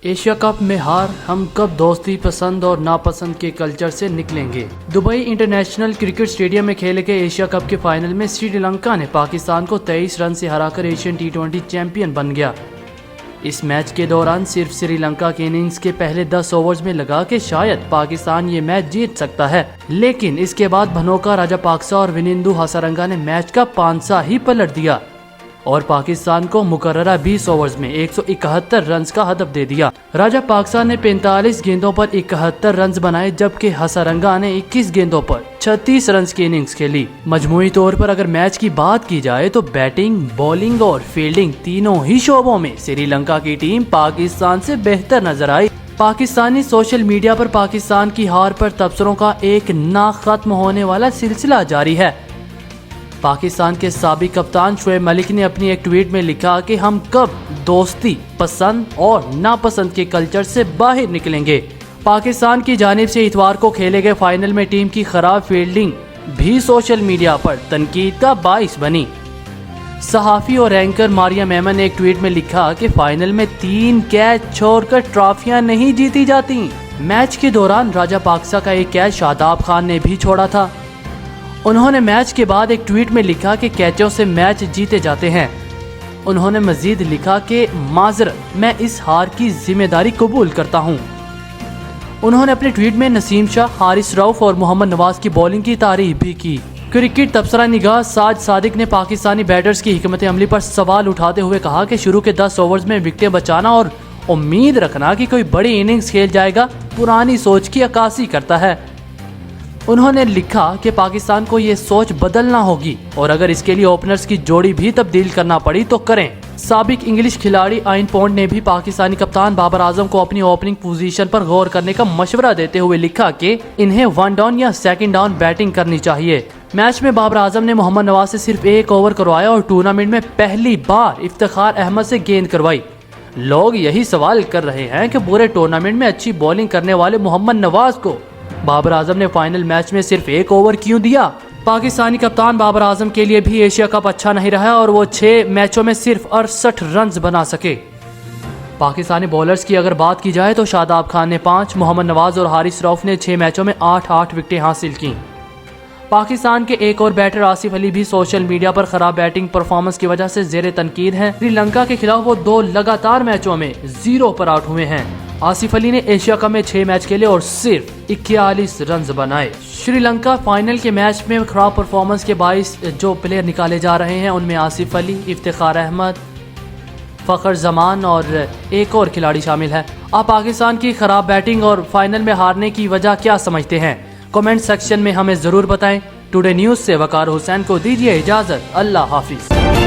Asia cup में हार, हम कब दोस्ती पसंद और नापसंद के कल्चर से निकलेंगे। दुबई इंटरनेशनल क्रिकेट स्टेडियम में खेले गए एशिया कप के फाइनल में श्रीलंका ने पाकिस्तान को 23 रन से हराकर एशियन टी20 चैंपियन बन गया। इस मैच के दौरान सिर्फ श्रीलंका के इनिंग्स के पहले 10 ओवर्स में लगा कि शायद पाकिस्तान ये मैच जीत सकता है, लेकिन इसके बाद भनोका राजापाक्सा और विनिंदु हसारंगा ने मैच का पांसा ही पलट दिया और पाकिस्तान को मुकर्ररा 20 ओवर्स में 171 रन का हदफ दे दिया। राजापाक्सा ने 45 गेंदों पर 71 रन बनाए, जबकि हसारंगा ने 21 गेंदों पर 36 रन की इनिंग्स खेली। मजमूई तौर पर अगर मैच की बात की जाए तो बैटिंग, बॉलिंग और फील्डिंग तीनों ही शोबों में श्रीलंका की टीम पाकिस्तान से बेहतर नजर आई। पाकिस्तानी सोशल मीडिया पर पाकिस्तान की हार पर तबसरों का एक ना खत्म होने वाला सिलसिला जारी है। पाकिस्तान के साबिक कप्तान शोएब मलिक ने अपनी एक ट्वीट में लिखा कि हम कब दोस्ती पसंद और नापसंद के कल्चर से बाहर निकलेंगे। पाकिस्तान की जानिब से इतवार को खेले गए फाइनल में टीम की खराब फील्डिंग भी सोशल मीडिया पर तनकीद का बाइस बनी। सहाफी और एंकर मारिया मेमन ने एक ट्वीट में लिखा कि फाइनल में 3 कैच छोड़कर ट्रॉफियां नहीं जीती जाती। मैच के दौरान राजापाक्सा का एक कैच शादाब खान ने भी छोड़ा था। उन्होंने मैच के बाद एक ट्वीट में लिखा कि कैचों से मैच जीते जाते हैं। उन्होंने मजीद लिखा कि माजरत, मैं इस हार की जिम्मेदारी कबूल करता हूं। उन्होंने अपने ट्वीट में नसीम शाह, हारिस रऊफ और मोहम्मद नवाज की बॉलिंग की तारीफ भी की। क्रिकेट तबसरा निगाह साज सादिक ने पाकिस्तानी बैटर्स की हिकमत अमली पर सवाल उठाते हुए कहा कि शुरू के 10 ओवर्स में विकेटें बचाना और उम्मीद रखना कि कोई बड़ी इनिंग्स खेल जाएगा पुरानी सोच की अक्कासी करता है। उन्होंने लिखा कि पाकिस्तान को ये सोच बदलना होगी और अगर इसके लिए ओपनर्स की जोड़ी भी तब्दील करना पड़ी तो करें। साबिक इंग्लिश खिलाड़ी आइन पॉन्ड ने भी पाकिस्तानी कप्तान बाबर आजम को अपनी ओपनिंग पोजीशन पर गौर करने का मशवरा देते हुए लिखा कि इन्हें 1 डाउन या 2nd डाउन बैटिंग करनी चाहिए। मैच में बाबर आजम ने मोहम्मद नवाज से सिर्फ 1 ओवर करवाया और टूर्नामेंट में पहली बार इफ्तिखार अहमद से गेंद करवाई। लोग यही सवाल कर रहे हैं कि पूरे टूर्नामेंट में अच्छी बॉलिंग करने वाले मोहम्मद नवाज को बाबर आजम ने फाइनल मैच में सिर्फ 1 ओवर क्यों दिया। पाकिस्तानी कप्तान बाबर आजम के लिए भी एशिया कप अच्छा नहीं रहा और वो 6 मैचों में सिर्फ 68 रन बना सके। पाकिस्तानी बॉलर्स की अगर बात की जाए तो शादाब खान ने 5, मोहम्मद नवाज और हारिस रऊफ ने 6 मैचों में 8-8 विकेटें हासिल की। पाकिस्तान के एक और बैटर आसिफ अली भी सोशल मीडिया पर खराब बैटिंग परफॉर्मेंस की वजह से जेरे तनकीद हैं। श्रीलंका के खिलाफ वो 2 लगातार मैचों में 0 पर आउट हुए हैं। आसिफ अली ने एशिया कप में 6 मैच खेले और सिर्फ 41 रन बनाए। श्रीलंका फाइनल के मैच में खराब परफॉर्मेंस के बाइस जो प्लेयर निकाले जा रहे हैं उनमें आसिफ अली, इफ्तिखार अहमद, फखर जमान और एक और खिलाड़ी शामिल है। आप पाकिस्तान की खराब बैटिंग और फाइनल में हारने की वजह क्या समझते हैं? कमेंट सेक्शन में हमें जरूर बताएं। टुडे न्यूज से वकार हुसैन को दीजिए इजाजत। अल्लाह हाफिज।